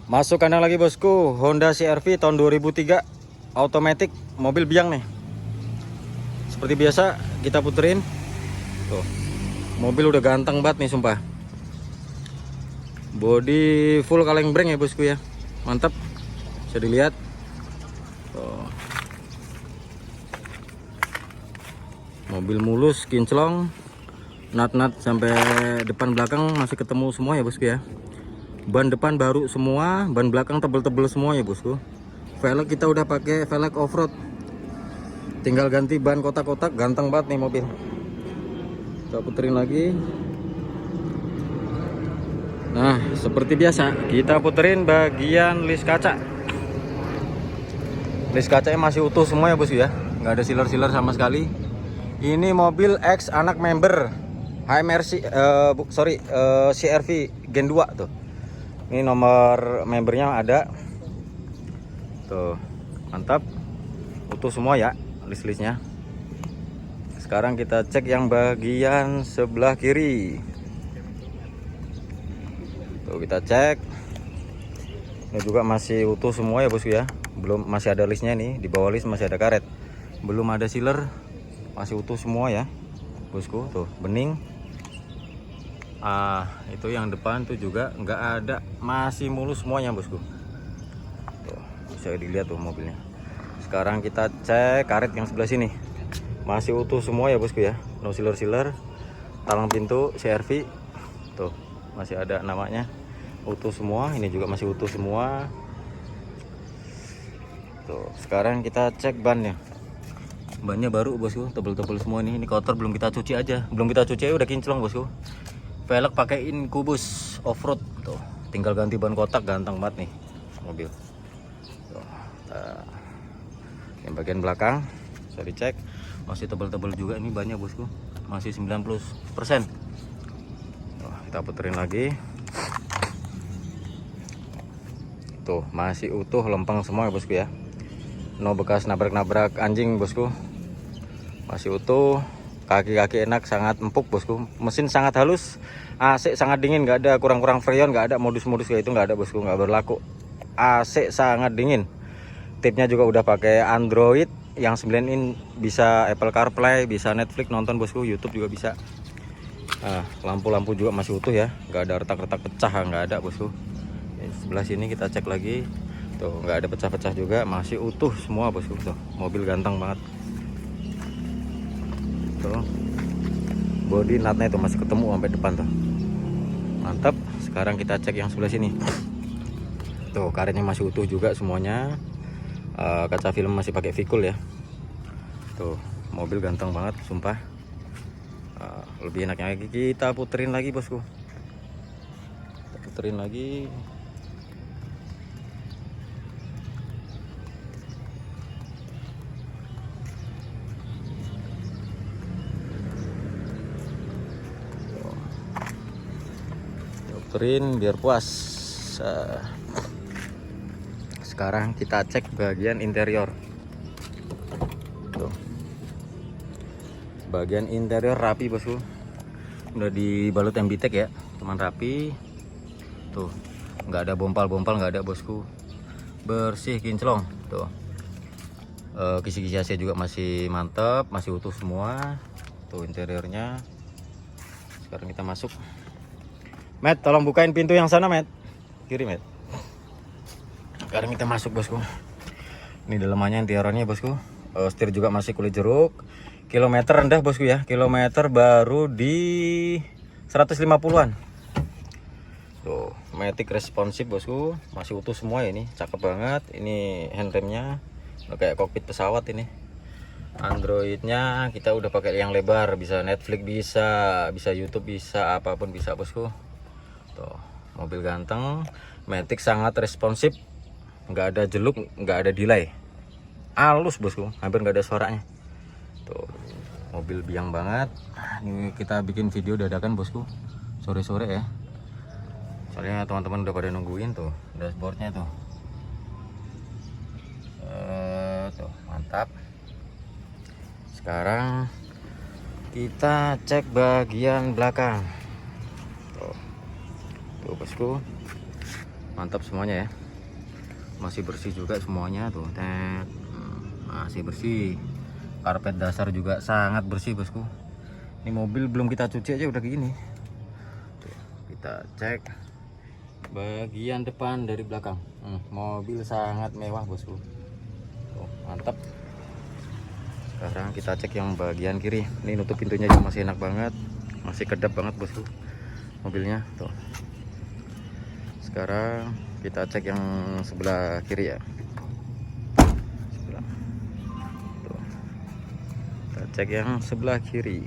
Masuk kandang lagi bosku, Honda CR-V tahun 2003, automatic, mobil biang nih. Seperti biasa kita puterin. Tuh, mobil udah ganteng banget nih sumpah. Body full kaleng breng ya bosku ya, mantap. Bisa dilihat. Tuh. Mobil mulus, kinclong, nat-nat sampai depan belakang masih ketemu semua ya bosku ya. Ban depan baru semua, ban belakang tebel-tebel semua ya bosku. Velg kita udah pakai velg off-road. Tinggal ganti ban kotak-kotak, ganteng banget nih mobil. Kita puterin lagi. Nah, seperti biasa kita puterin bagian list kaca. List kacanya masih utuh semua ya bosku ya, nggak ada sealer-sealer sama sekali. Ini mobil X anak member HMRC, CR-V Gen 2 tuh. Ini nomor membernya ada. Tuh, mantap. Utuh semua ya list-listnya. Sekarang kita cek yang bagian sebelah kiri. Tuh, kita cek. Ini juga masih utuh semua ya bosku ya. Belum, masih ada listnya nih, di bawah list masih ada karet. Belum ada sealer. Masih utuh semua ya bosku. Tuh, bening. Itu yang depan tuh juga nggak ada, masih mulus semuanya bosku. Tuh, bisa dilihat tuh mobilnya. Sekarang kita cek karet yang sebelah sini, masih utuh semua ya bosku ya, no sealer. Talang pintu CR-V tuh masih ada namanya, utuh semua. Ini juga masih utuh semua. Tuh, sekarang kita cek bannya. Bannya baru bosku, tebel-tebel semua nih. Ini kotor, belum kita cuci aja, udah kinclong bosku. Velg pakai Incubus off-road tuh. Tinggal ganti ban kotak, ganteng banget nih mobil. Tuh. Yang bagian belakang bisa dicek, masih tebel-tebel juga ini bannya bosku. Masih 90%. Tuh, kita puterin lagi. Tuh, masih utuh lempeng semua ya bosku ya. No bekas nabrak-nabrak anjing bosku. Masih utuh. Kaki-kaki enak, sangat empuk bosku. Mesin sangat halus, AC sangat dingin, nggak ada kurang-kurang freon, nggak ada modus-modus kayak itu, nggak ada bosku, nggak berlaku. AC sangat dingin. Tipnya juga udah pakai Android yang 9 in, bisa Apple CarPlay, bisa Netflix nonton bosku, YouTube juga bisa. Lampu-lampu juga masih utuh ya, nggak ada retak-retak pecah, nggak ada bosku. Sebelah sini kita cek lagi, tuh nggak ada pecah-pecah juga, masih utuh semua bosku. Tuh, mobil ganteng banget. Tuh, body natnya itu masih ketemu sampai depan tuh, mantap. Sekarang kita cek yang sebelah sini. Tuh, karetnya masih utuh juga semuanya. Kaca film masih pakai Vicul ya. Tuh, mobil ganteng banget sumpah. Lebih enaknya lagi kita puterin lagi bosku. Kita puterin lagi. Puterin biar puas. Sekarang kita cek bagian interior. Tuh, bagian interior rapi bosku, udah dibalut MBTEK ya, cuman rapi. Tuh, nggak ada bompal-bompal, nggak ada bosku, bersih kinclong. Tuh, kisi-kisi AC juga masih mantap, masih utuh semua. Tuh interiornya. Sekarang kita masuk. Matt, tolong bukain pintu yang sana, Matt. Kiri, Matt. Sekarang kita masuk bosku. Ini dalamannya, interiornya bosku. Setir juga masih kulit jeruk. Kilometer rendah bosku ya. Kilometer baru di 150-an. Tuh, matic responsif bosku. Masih utuh semua ya, ini cakep banget. Ini handremnya kayak kokpit pesawat ini. Androidnya kita udah pakai yang lebar, bisa Netflix, bisa YouTube, bisa apapun bisa bosku. Tuh, mobil ganteng, matic sangat responsif, nggak ada jeluk, nggak ada delay, halus bosku, hampir nggak ada suaranya. Tuh, mobil biang banget. Ini kita bikin video dadakan bosku, sore-sore ya, soalnya teman-teman udah pada nungguin. Tuh dashboardnya tuh. Tuh mantap. Sekarang kita cek bagian belakang. Tuh bosku, Mantap semuanya ya, masih bersih juga semuanya tuh, masih bersih. Karpet dasar juga sangat bersih bosku. Ini mobil belum kita cuci aja udah gini. Tuh, kita cek bagian depan dari belakang. Mobil sangat mewah bosku. Tuh, mantap. Sekarang kita cek yang bagian kiri. Ini nutup pintunya juga masih enak banget, masih kedap banget bosku mobilnya tuh. Sekarang kita cek yang sebelah kiri ya. Tuh. Kita cek yang sebelah kiri.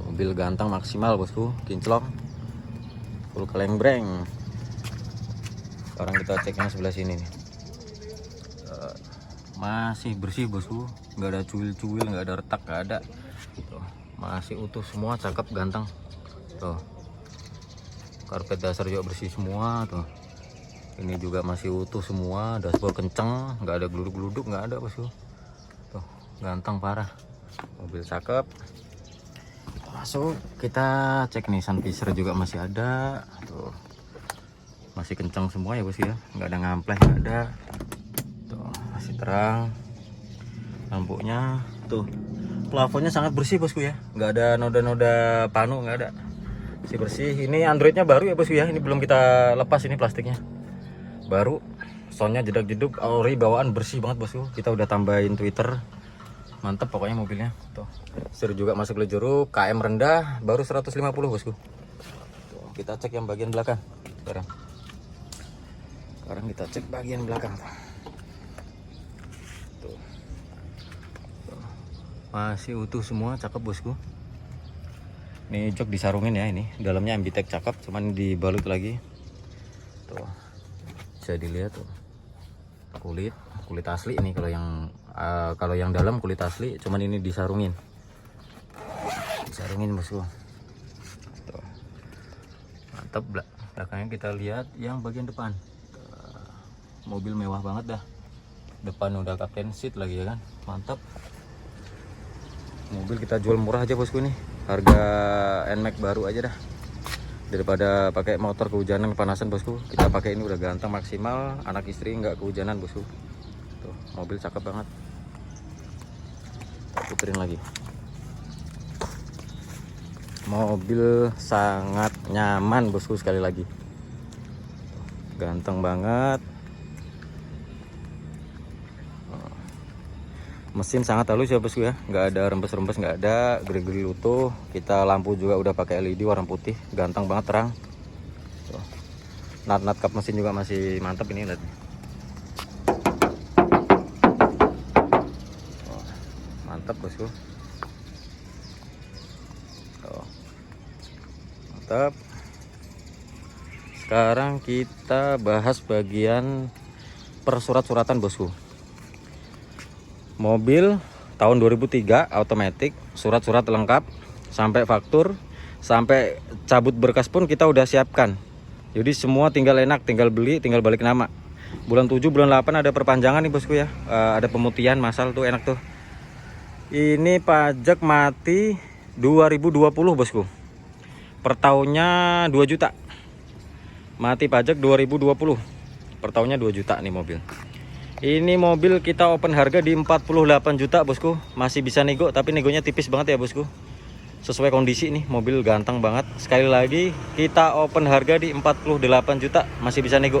Mobil ganteng maksimal bosku, kinclong, full kelembreng. Sekarang kita cek yang sebelah sini nih. Masih bersih bosku, nggak ada cuil-cuil, nggak ada retak, nggak ada. Tuh, masih utuh semua, cakep, ganteng. Tuh, karpet dasar juga bersih semua tuh. Ini juga masih utuh semua, dashboard kenceng, nggak ada geluduk-geluduk, nggak ada bosku. Tuh, ganteng parah, mobil cakep. Kita masuk, kita cek nih sun visor juga masih ada. Tuh, masih kenceng semua ya bosku ya, nggak ada ngampleh, nggak ada. Tuh, masih terang lampunya. Tuh, plafonnya sangat bersih bosku ya, nggak ada noda-noda panu, nggak ada, masih bersih. Ini Androidnya baru ya bosku ya, ini belum kita lepas, ini plastiknya baru. Soundnya jedak-jeduk, ori bawaan bersih banget bosku. Kita udah tambahin Twitter, mantep pokoknya mobilnya. Tuh, setir juga masuk ke jeruk, KM rendah, baru 150 bosku. Tuh, kita cek yang bagian belakang sekarang kita cek bagian belakang. Tuh. Masih utuh semua, cakep bosku. Ini jok disarungin ya, ini dalamnya MBTEK cakep, cuman dibalut lagi. Tuh, bisa dilihat tuh, kulit asli ini. Kalau yang dalam kulit asli, cuman ini disarungin bosku. Tuh, mantap. Belakangnya kita lihat yang bagian depan. Mobil mewah banget dah, depan udah captain seat lagi ya kan, mantap. Mobil kita jual murah aja bosku nih, harga NMAX baru aja dah, daripada pakai motor kehujanan kepanasan bosku. Kita pakai ini udah ganteng maksimal, anak istri nggak kehujanan bosku. Tuh, mobil cakep banget. Kita puterin lagi. Mobil sangat nyaman bosku, sekali lagi ganteng banget. Mesin sangat halus ya bosku ya, nggak ada rembes-rembes, nggak ada geri-geri utuh. Kita lampu juga udah pakai LED warna putih, ganteng banget, terang. Tuh. Nat kap mesin juga masih mantap ini, lihat. Tuh, mantap bosku. Tuh. Mantap. Sekarang kita bahas bagian persurat-suratan bosku. Mobil tahun 2003, automatic, surat-surat lengkap, sampai faktur, sampai cabut berkas pun kita udah siapkan. Jadi semua tinggal enak, tinggal beli, tinggal balik nama. Bulan 7, bulan 8 ada perpanjangan nih bosku ya, ada pemutihan masal tuh, enak tuh. Ini pajak mati 2020 bosku, per tahunnya 2 juta. Mati pajak 2020, per tahunnya 2 juta nih mobil. Ini mobil kita open harga di 48 juta bosku. Masih bisa nego, tapi negonya tipis banget ya bosku. Sesuai kondisi nih, mobil ganteng banget. Sekali lagi kita open harga di 48 juta, masih bisa nego.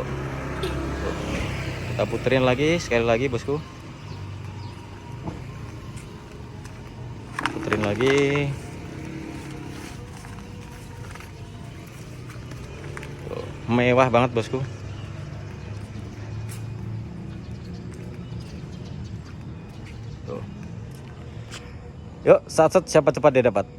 Kita puterin lagi sekali lagi bosku. Puterin lagi. Tuh, mewah banget bosku. Yuk, sat-sat siapa cepat dia dapat.